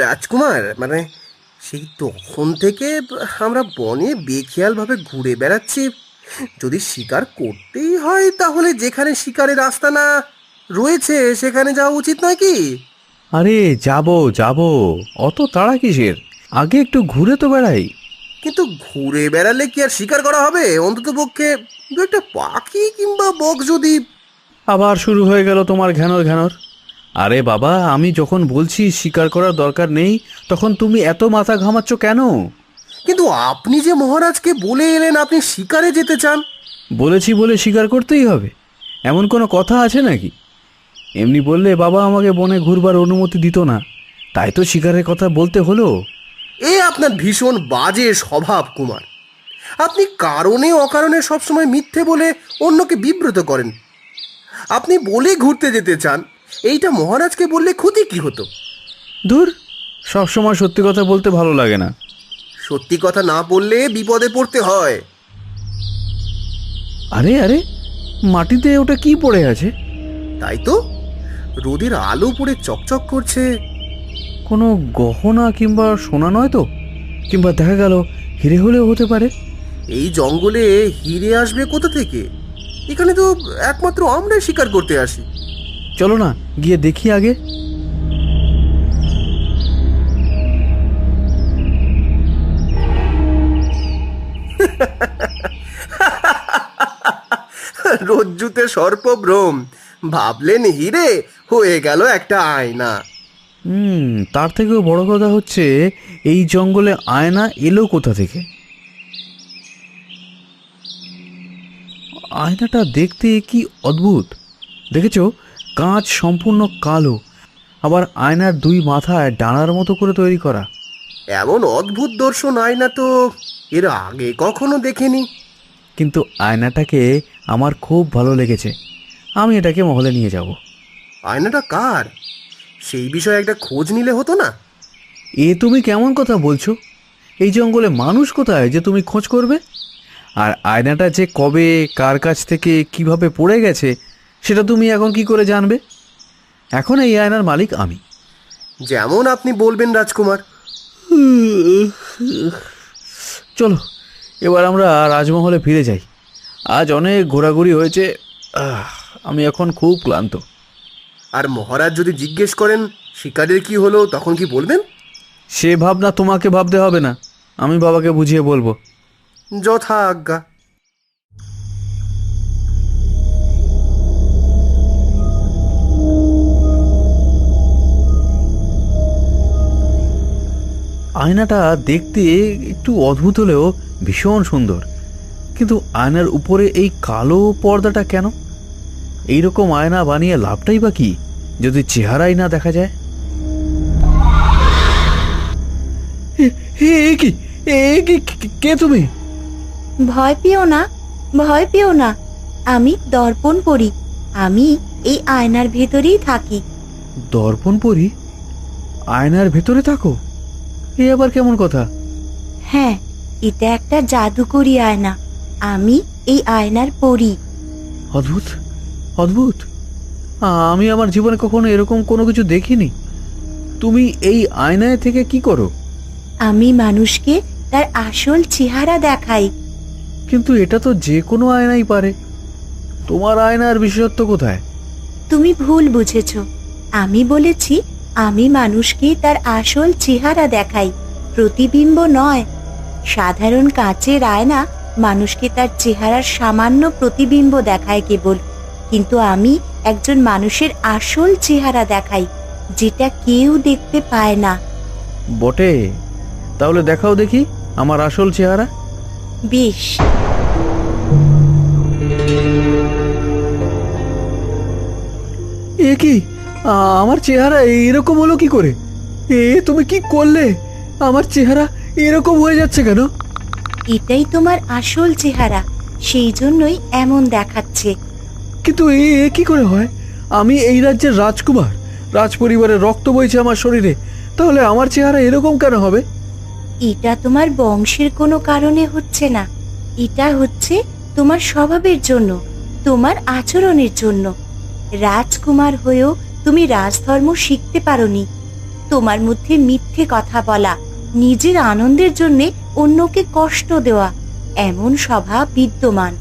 রাজকুমার, মানে সেই তখন থেকে আমরা বনে বেখেয়ালভাবে ঘুরে বেড়াচ্ছি। যদি শিকার করতেই হয় তাহলে যেখানে শিকারের আস্তানা রয়েছে সেখানে যাওয়া উচিত নয় কি? আরে যাব যাব, অত তাড়া কিসের? আগে একটু ঘুরে তো বেড়াই। কিন্তু ঘুরে বেড়ালে কি আর শিকার করা হবে? অন্তত পক্ষে দু একটা পাখি কিংবা বক যদি। আবার শুরু হয়ে গেল তোমার ঘ্যানর ঘ্যানর। আরে বাবা, আমি যখন বলছি শিকার করার দরকার নেই, তখন তুমি এত মাথা ঘামাচ্ছ কেন? কিন্তু আপনি যে মহারাজকে বলে এলেন আপনি শিকারে যেতে চান। বলেছি বলে শিকার করতেই হবে, এমন কোনো কথা আছে নাকি? এমনি বললে বাবা আমাকে বনে ঘুরবার অনুমতি দিত না, তাই তো শিকারের কথা বলতে হলো। এ আপনার ভীষণ বাজে স্বভাব কুমার। আপনি কারণে অকারণে সবসময় মিথ্যে বলে অন্যকে বিব্রত করেন। আপনি বলে ঘুরতে যেতে চান, এইটা মহারাজকে বললে ক্ষতি কি হতো? ধুর, সবসময় সত্যি কথা বলতে ভালো লাগে না। সত্যি কথা না বললে বিপদে পড়তে হয়। আরে আরে, মাটিতে ওটা কি পড়ে আছে? তাই তো, রোদের আলো পড়ে চকচক করছে। কোনো গহনা কিংবা সোনা নয় তো? কিংবা দেখা গেল হিরে হলেও হতে পারে। এই জঙ্গলে হিরে আসবে কোথা থেকে? এখানে তো একমাত্র আমরাই শিকার করতে আসি। চলো না, গিয়ে দেখি আগে। রজ্জুতে সর্পভ্রম, ভাবলেন হিরে, হয়ে গেল একটা আয়না। তার থেকেও বড় কথা হচ্ছে, এই জঙ্গলে আয়না এলো কোথা থেকে? আয়নাটা দেখতে কি অদ্ভুত! দেখেছো, কাঁচ সম্পূর্ণ কালো, আবার আয়নার দুই মাথায় ডানার মতো করে তৈরি করা। এমন অদ্ভুত দর্শন আয়না তো এর আগে কখনো দেখিনি। কিন্তু আয়নাটাকে আমার খুব ভালো লেগেছে, আমি এটাকে মহলে নিয়ে যাব। আয়নাটা কার, সেই বিষয়ে একটা খোঁজ নিলে হতো না? এ তুমি কেমন কথা বলছো? এই জঙ্গলে মানুষ কোথায় যে তুমি খোঁজ করবে? আর আয়নাটা যে কবে কার কাছ থেকে কিভাবে পড়ে গেছে সেটা তুমি এখন কি করে জানবে? এখন এই আয়নার মালিক আমি। যেমন আপনি বলবেন রাজকুমার। চলো, এবার আমরা রাজমহলে ফিরে যাই। আজ অনেক ঘোরাঘুরি হয়েছে, আমি এখন খুব ক্লান্ত। আর মহারাজ যদি জিজ্ঞেস করেন শিকারের কি হলো, তখন কি বলবেন? সে ভাবনা তোমাকে ভাবতে হবে না, আমি বাবাকে বুঝিয়ে বলবো। যথা আজ্ঞা। আয়নাটা দেখতে একটু অদ্ভুত হলেও ভীষণ সুন্দর, কিন্তু আয়নার উপরে এই কালো পর্দাটা কেন? এইরকম আয়না বানিয়ে লাভটাই বা কি যদি চেহারাই না দেখা যায়? এ কি, এ কি, কে তুমি? ভয় পেও না, ভয় পেও না। আমি দর্পণ পড়ি। আমি এই আয়নার ভেতরেই থাকি। দর্পণ পরি? আয়নার ভেতরে থাকো? এ আবার কেমন কথা? হ্যাঁ, এটা একটা জাদুকরি আয়না। আমি এই আয়নার পরি। অদ্ভুত, অদ্ভুত। আমি আমার জীবনে কখনো এরকম কোনো কিছু দেখিনি। তুমি এই আয়নায় থেকে কি করো? আমি মানুষকে তার আসল চেহারা দেখাই। কিন্তু এটা তো যে কোনো আয়নাই পারে, তোমার আয়নার বিশেষত্ব কোথায়? তুমি ভুল বুঝেছ। আমি বলেছি আমি মানুষকে তার আসল চেহারা দেখাই, প্রতিবিম্ব নয়। সাধারণ কাচের আয়না মানুষকে তার চেহারার সামান্য প্রতিবিম্ব দেখায় কেবল, কিন্তু আমি একজন মানুষের আসল চেহারা দেখাই, যেটা কেউ দেখতে পায় না। বটে, তাহলে দেখাও দেখি আমার আসল চেহারা। বেশ। এ কি, আমার চেহারা এরকম হলো কি করে? তুমি কি করলে? আমার চেহারা এরকম হয়ে যাচ্ছে কেন? এটাই তোমার আসল চেহারা, সেই জন্যই এমন দেখাচ্ছে। কিন্তু এ কি করে হয়? আমি এই রাজ্যের রাজকুমার, রাজ পরিবারের রক্ত বইছে আমার শরীরে, তাহলে আমার চেহারা এরকম কেন হবে? এটা তোমার বংশের কোনো কারণে হচ্ছে না, এটা হচ্ছে তোমার স্বভাবের জন্য, তোমার আচরণের জন্য। রাজকুমার হয়েও তুমি রাজধর্ম শিখতে পারোনি, তোমার মধ্যে মিথ্যে কথা বলা, নিজের আনন্দের জন্য অন্যকে কষ্ট দেওয়া, এমন স্বভাব বিদ্যমান।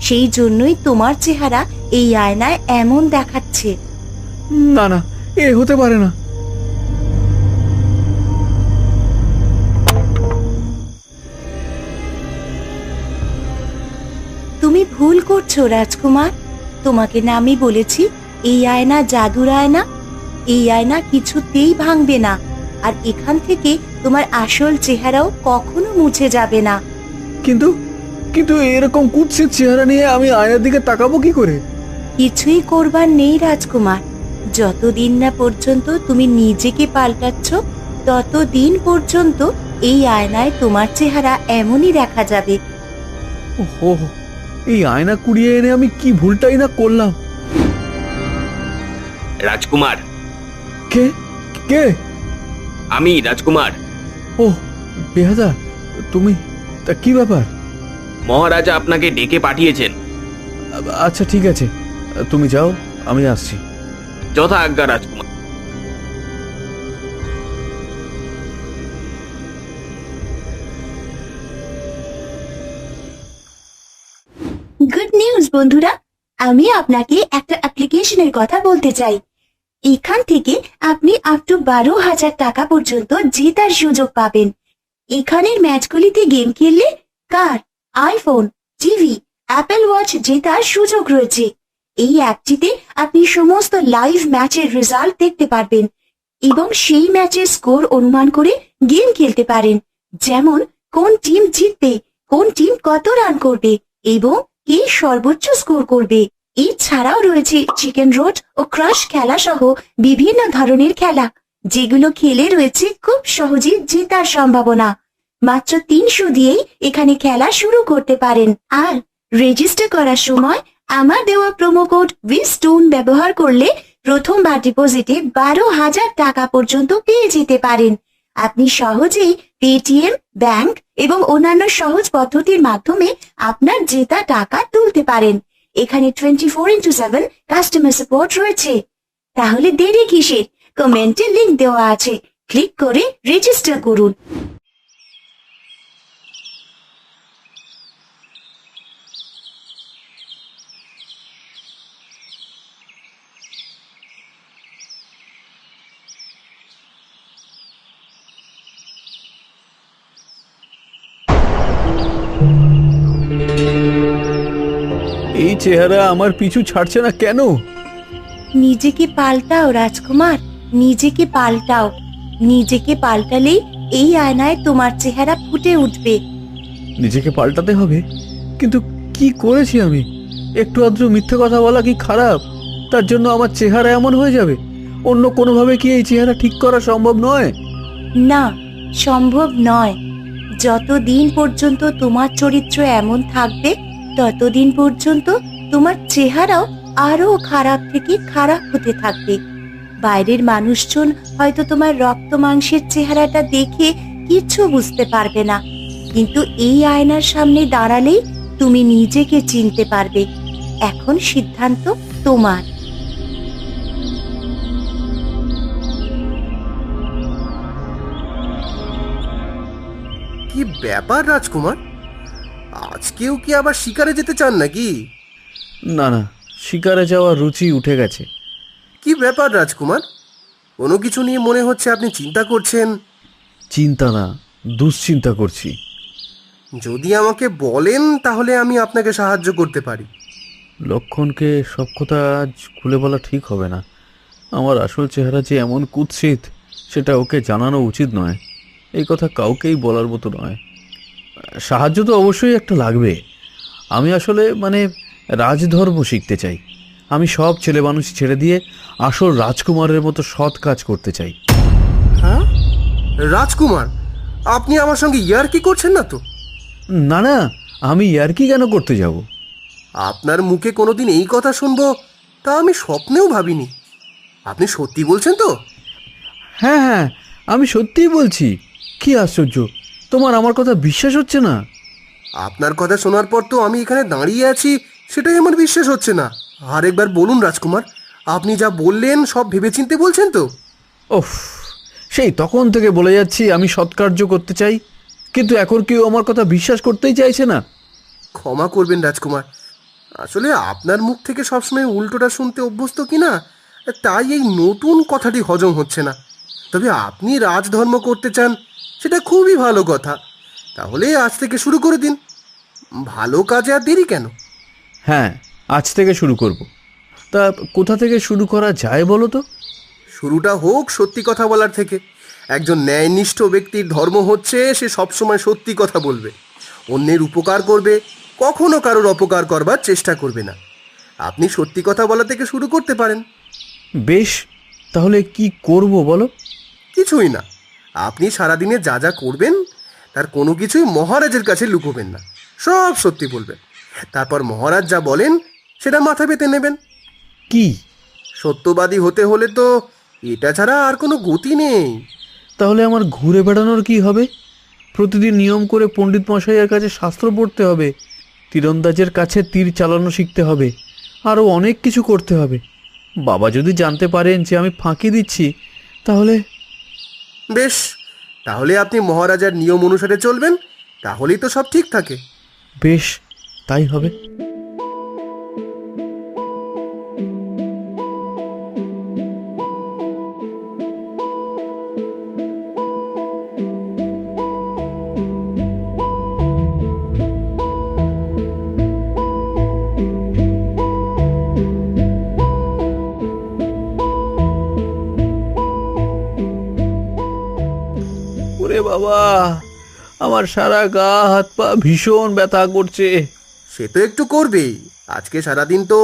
সেই জন্যই তোমার চেহারা এই আয়নায় এমন দেখাচ্ছে। না না, এ হতে পারে না। তুমি ভুল করছো রাজকুমার। তোমাকে না আমি বলেছি এই আয়না জাদুর আয়না। এই আয়না কিছুতেই ভাঙবে না, আর এখান থেকে তোমার আসল চেহারাও কখনো মুছে যাবে না। কিন্তু কিন্তু এরকম কুৎসিত চেহারা নিয়ে আমি আয়নার দিকে তাকাবো কি করে? কিছুই করবার নেই রাজকুমার। যতদিন না পর্যন্ত তুমি নিজেকে পাল্টাচ্ছ, ততদিন পর্যন্ত এই আয়নায় তোমার চেহারা এমনই দেখা যাবে। ওহো, এই আয়না কুড়িয়ে এনে আমি কি ভুলটাই না করলাম। রাজকুমার, কে কে? আমি রাজকুমার। ও বেহাদা, তুমি? তা কি ব্যাপার? মহারাজা আপনাকে ডেকে পাঠিয়েছেন। আচ্ছা ঠিক আছে, তুমি যাও, আমি আসছি। যথা আজ্ঞা রাজকুমার। গুড নিউজ বন্ধুরা, আমি আপনাকে একটা অ্যাপ্লিকেশনের কথা বলতে চাই। এখান থেকে আপনি আপ টু 12,000 টাকা পর্যন্ত জেতার সুযোগ পাবেন। এখানের ম্যাচগুলিতে গেম খেললে কার, আইফোন, টিভি, অ্যাপল ওয়াচ জেতার সুযোগ রয়েছে। এই অ্যাপটিতে আপনি সমস্ত লাইভ ম্যাচের রেজাল্ট দেখতে পারবেন এবং সেই ম্যাচের স্কোর অনুমান করে গেম খেলতে পারেন। যেমন কোন টিম জিতবে, কোন টিম কত রান করবে এবং কে সর্বোচ্চ স্কোর করবে। এছাড়াও রয়েছে চিকেন রোড ও ক্রাশ খেলা সহ বিভিন্ন ধরনের খেলা, যেগুলো খেলে রয়েছে খুব সহজে জেতার সম্ভাবনা। মাত্র 300 দিয়েই এখানে খেলা শুরু করতে পারেন। আর রেজিস্টার করার সময় আমার দেওয়া প্রোমো কোড উইজস্টোন ব্যবহার করলে প্রথমবার ডিপোজিটে 12,000 টাকা পর্যন্ত পেয়ে যেতে পারেন। আপনি সহজেই পেটিএম, ব্যাংক এবং অন্যান্য সহজ পদ্ধতির মাধ্যমে আপনার জেতা টাকা তুলতে পারেন। এখানে 24x7 কাস্টমার সাপোর্ট রয়েছে। তাহলে দেরি কিসের? কমেন্টে লিংক দেওয়া আছে, ক্লিক করে রেজিস্টার করুন। এই চেহারা আমার পিছু ছাড়ছে না কেন? নিজেকে পাল্টাও রাজকুমার, নিজেকে পাল্টাও। নিজেকে পাল্টালেই এই আয়নায় তোমার চেহারা ফুটে উঠবে। নিজেকে পাল্টাতে হবে, কিন্তু কি করেছি আমি? একটু আদ্র মিথ্যে কথা বলা কি খারাপ? তার জন্য আমার চেহারা এমন হয়ে যাবে? অন্য কোনোভাবে কি এই চেহারা ঠিক করা সম্ভব নয়? না, সম্ভব নয়। যতদিন পর্যন্ত তোমার চরিত্র এমন থাকবে, ততদিন পর্যন্ত তোমার চেহারাও আরো খারাপ থেকে খারাপ হতে থাকবে। বাইরের মানুষজন হয়তো তোমার রক্ত মাংসের চেহারাটা দেখে কিছু বুঝতে পারবে না, কিন্তু এই আয়নার সামনে দাঁড়ালেই তুমি নিজেকে চিনতে পারবে। এখন সিদ্ধান্ত তোমার। কি ব্যাপার রাজকুমার, আজকেও কি আবার শিকারে যেতে চান নাকি? না না, শিকারে যাওয়ার রুচি উঠে গেছে। কি ব্যাপার রাজকুমার, কোনো কিছু নিয়ে মনে হচ্ছে আপনি চিন্তা করছেন। চিন্তা না, দুশ্চিন্তা করছি। যদি আমাকে বলেন তাহলে আমি আপনাকে সাহায্য করতে পারি। লক্ষণকে সব কথা আজ খুলে বলা ঠিক হবে না। আমার আসল চেহারা যে এমন কুৎসিত, সেটা ওকে জানানো উচিত নয়। এই কথা কাউকেই বলার মতো নয়। সাহায্য তো অবশ্যই একটা লাগবে। আমি আসলে রাজধর্ম শিখতে চাই। আমি সব ছেলে মানুষ ছেড়ে দিয়ে আসল রাজকুমারের মতো সৎ কাজ করতে চাই। হ্যাঁ রাজকুমার, আপনি আমার সঙ্গে ইয়ার্কি করছেন না তো? না না, আমি ইয়ার্কি কেন করতে যাব? আপনার মুখে কোনোদিন এই কথা শুনবো তা আমি স্বপ্নেও ভাবিনি। আপনি সত্যি বলছেন তো? হ্যাঁ হ্যাঁ, আমি সত্যিই বলছি। কি আশ্চর্য, তোমার আমার কথা বিশ্বাস হচ্ছে না? আপনার কথা শোনার পর তো আমি এখানে দাঁড়িয়ে আছি, সেটাই আমার বিশ্বাস হচ্ছে না। আরেকবার বলুন রাজকুমার, আপনি যা বললেন সব ভেবেচিন্তে বলছেন তো? ওফ, সেই তখন থেকে বলে যাচ্ছি আমি সৎকার্য করতে চাই, কিন্তু এখন কেউ আমার কথা বিশ্বাস করতেই চাইছে না। ক্ষমা করবেন রাজকুমার, আসলে আপনার মুখ থেকে সবসময় উল্টোটা শুনতে অভ্যস্ত কিনা, তাই এই নতুন কথাটি হজম হচ্ছে না। তবে আপনি রাজধর্ম করতে চান, সেটা খুবই ভালো কথা। তাহলে আজ থেকে শুরু করে দিন। ভালো কাজে আর দেরি কেন? হ্যাঁ, আজ থেকে শুরু করব। তা কোথা থেকে শুরু করা যায় বলো তো? শুরুটা হোক সত্যি কথা বলার থেকে। একজন ন্যায়নিষ্ঠ ব্যক্তির ধর্ম হচ্ছে সে সবসময় সত্যি কথা বলবে, অন্যের উপকার করবে, কখনো কারোর অপকার করবার চেষ্টা করবে না। আপনি সত্যি কথা বলা থেকে শুরু করতে পারেন। বেশ, তাহলে কি করব বলো? কিছুই না, আপনি সারাদিনে যা যা করবেন তার কোনো কিছুই মহারাজের কাছে লুকোবেন না, সব সত্যি বলবেন। তারপর মহারাজ যা বলেন সেটা মাথা পেতে নেবেন। কি? সত্যবাদী হতে হলে তো এটা ছাড়া আর কোনো গতি নেই। তাহলে আমার ঘুরে বেড়ানোর কি হবে? প্রতিদিন নিয়ম করে পণ্ডিত মশাইয়ের কাছে শাস্ত্র পড়তে হবে, তীরন্দাজের কাছে তীর চালানো শিখতে হবে, আরও অনেক কিছু করতে হবে। বাবা যদি জানতে পারেন যে আমি ফাঁকি দিচ্ছি, তাহলে... বেশ, তাহলে আপনি মহারাজার নিয়ম অনুসারে চলবেন, তাহলেই তো সব ঠিক থাকে। বেশ, তাই হবে। ওরে বাবা, আমার সারা গা হাত পা ভীষণ ব্যথা করছে। সে তো একটু করবেই, আজকে সারাদিন তো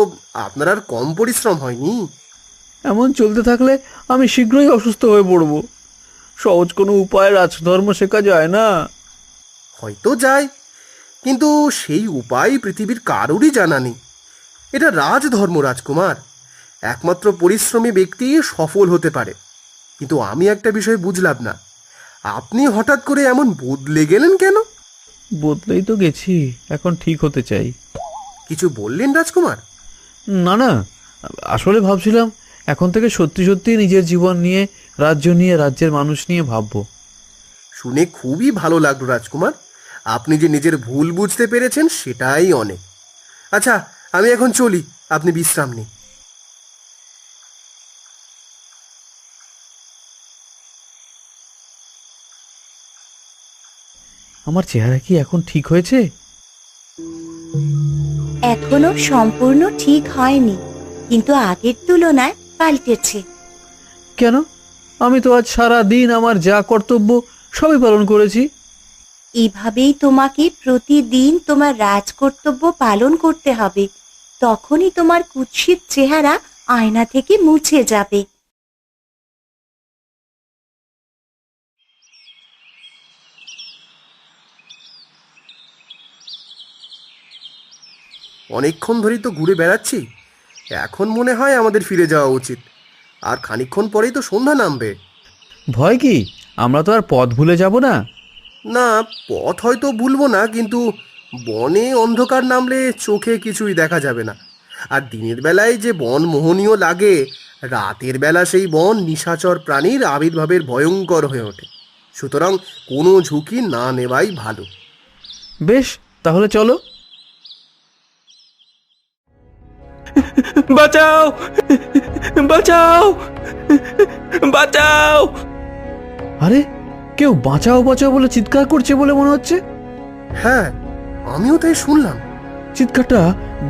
আপনার আর কম পরিশ্রম হয়নি। এমন চলতে থাকলে আমি শীঘ্রই অসুস্থ হয়ে পড়ব। সহজ কোনো উপায় রাজধর্ম শেখা যায় না? হয়তো যায়, কিন্তু সেই উপায় পৃথিবীর কারোরই জানা নেই। এটা রাজধর্ম রাজকুমার, একমাত্র পরিশ্রমী ব্যক্তি সফল হতে পারে। কিন্তু আমি একটা বিষয় বুঝলাম না, আপনি হঠাৎ করে এমন বদলে গেলেন কেন? বদলেই তো গেছি, এখন ঠিক হতে চাই। কিছু বললেন রাজকুমার? না না, আসলে ভাবছিলাম এখন থেকে সত্যি সত্যি নিজের জীবন নিয়ে, রাজ্য নিয়ে, রাজ্যের মানুষ নিয়ে ভাববো। শুনে খুবই ভালো লাগলো রাজকুমার, আপনি যে নিজের ভুল বুঝতে পেরেছেন সেটাই অনেক। আচ্ছা, আমি এখন চলি, আপনি বিশ্রাম নিন। আমার চেহারা কি এখন ঠিক হয়েছে? এখনো সম্পূর্ণ ঠিক হয়নি, কিন্তু আগের তুলনায় পাল্টেছে। কেন? আমি তো আজ সারা দিন আমার যা কর্তব্য সবই পালন করেছি। এভাবেই তোমাকে প্রতিদিন তোমার রাজকর্তব্য পালন করতে হবে, তখনই তোমার কুৎসিত চেহারা আয়না থেকে মুছে যাবে। অনেকক্ষণ ধরেই তো ঘুরে বেড়াচ্ছি, এখন মনে হয় আমাদের ফিরে যাওয়া উচিত। আর খানিকক্ষণ পরেই তো সন্ধ্যা নামবে। ভয় কি? আমরা তো আর পথ ভুলে যাব না। না, পথ হয়তো ভুলবো না, কিন্তু বনে অন্ধকার নামলে চোখে কিছুই দেখা যাবে না। আর দিনের বেলায় যে বন মোহনীয় লাগে, রাতের বেলা সেই বন নিশাচর প্রাণীর আবির্ভাবের ভয়ঙ্কর হয়ে ওঠে। সুতরাং কোনো ঝুঁকি না নেওয়াই ভালো। বেশ, তাহলে চলো। বাঁচাও, বাঁচাও, বাঁচাও! আরে, কেউ বাঁচাও বাঁচাও বলে চিৎকার করছে বলে মনে হচ্ছে। হ্যাঁ, আমিও তাই শুনলাম। চিৎকারটা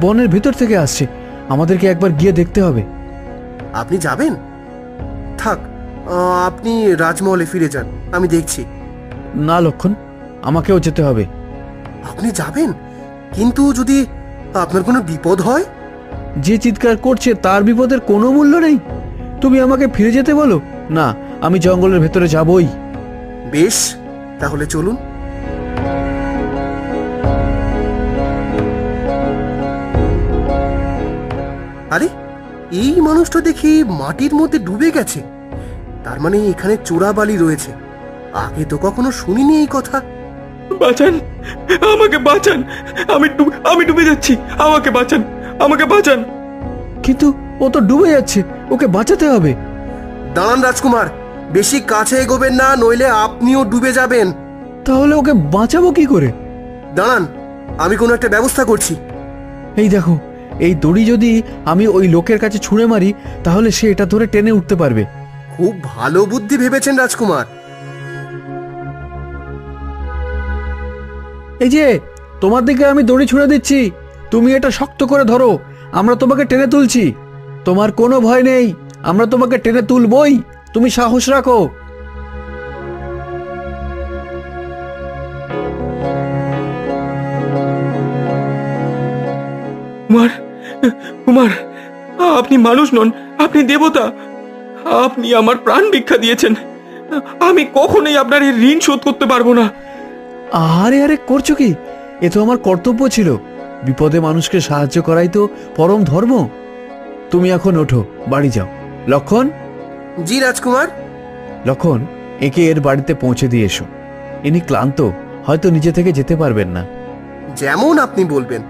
বনের ভেতর থেকে আসছে, আমাদেরকে একবার গিয়ে দেখতে হবে। আপনি যাবেন? থাক, আপনি রাজমহলে ফিরে যান, আমি দেখছি। না লক্ষণ, আমাকেও যেতে হবে। আপনি যাবেন, কিন্তু যদি আপনার কোনো বিপদ হয়? যে চিৎকার করছে তার বিপদের কোনো মূল্য নেই। তুমি আমাকে ফিরে যেতে বলো? না, আমি জঙ্গলের ভেতরে যাবই। বেশ, তাহলে চলুন। আরে, এই মানুষটা দেখি মাটির মধ্যে ডুবে গেছে। তার মানে এখানে চোরাবালি রয়েছে। আগে তো কখনো শুনিনি এই কথা। বাঁচান, আমাকে বাঁচান, আমি ডুবে যাচ্ছি, আমাকে বাঁচান, আমাকে বাঁচান। কিন্তু ও তো ডুবে যাচ্ছে, ওকে বাঁচাতে হবে। দাঁড়ান রাজকুমার, বেশি কাছে এগোবেন না, নইলে আপনিও ডুবে যাবেন। তাহলে ওকে বাঁচাবো কি করে? দাঁড়ান, আমি কোনো একটা ব্যবস্থা করছি। এই দেখো, এই দড়ি যদি আমি ওই লোকের কাছে ছুঁড়ে মারি তাহলে সে এটা ধরে টেনে উঠতে পারবে। খুব ভালো বুদ্ধি ভেবেছেন রাজকুমার। এই যে, তোমার দিকে আমি দড়ি ছুঁড়ে দিচ্ছি, তুমি এটা শক্ত করে ধরো, আমরা তোমাকে টেনে তুলছি। তোমার কোনো ভয় নেই, আমরা তোমাকে টেনে তুলবই, তুমি সাহস রাখো। কুমার, কুমার, আপনি মানুষ নন, আপনি দেবতা। আপনি আমার প্রাণ ভিক্ষা দিয়েছেন। আমি কখনোই আপনার এই ঋণ শোধ করতে পারবো না। আরে আরে, করছো কি? এ তো আমার কর্তব্য ছিল। বিপদে মানুষকে সাহায্য করাই তো পরম ধর্ম। তুমি এখন ওঠো, বাড়ি যাও। লক্ষণ, জি রাজকুমার। লক্ষণ, একে এর বাড়িতে পৌঁছে দিয়ে এসো। ইনি ক্লান্ত, হয়তো নিজে থেকে যেতে পারবেন না। যেমন আপনি বলবেন।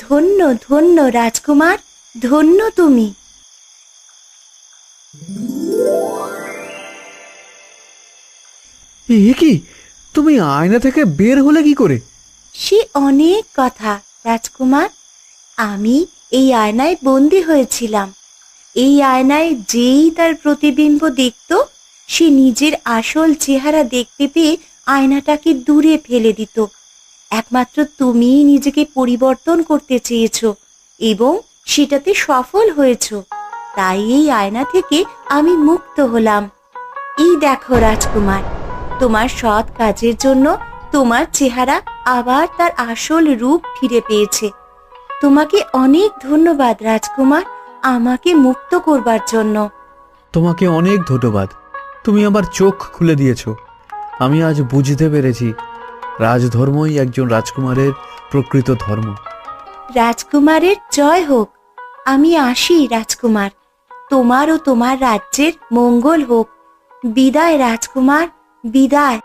ধন্য ধন্য রাজকুমার, ধন্য তুমি। এ কি, তুমি আয়না থেকে বের হলে কি করে? সে অনেক কথা রাজকুমার। আমি এই আয়নায় বন্দি হয়েছিলাম। এই আয়নায় যেই তার প্রতিবিম্ব দেখত, সে নিজের আসল চেহারা দেখতে পেয়ে আয়নাটাকে দূরে ফেলে দিত। একমাত্র তুমিই নিজেকে পরিবর্তন করতে চেয়েছো এবং সেটাতে সফল হয়েছো। তাই এই আয়না থেকে আমি মুক্ত হলাম। এই দেখো রাজকুমার, তোমার সৎ কাজের জন্য তোমার চেহারা আবার তার আসল রূপ ফিরে পেয়েছে। তোমাকে অনেক ধন্যবাদ রাজকুমার, আমাকে মুক্ত করবার জন্য। তোমাকে অনেক ধন্যবাদ, তুমি আমার চোখ খুলে দিয়েছো। আমি আজ বুঝতে পেরেছি রাজধর্মই একজন রাজকুমারের প্রকৃত ধর্ম। রাজকুমারের জয় হোক। আমি আসি রাজকুমার, তোমার ও তোমার রাজ্যের মঙ্গল হোক। বিদায় রাজকুমার, বিদায়।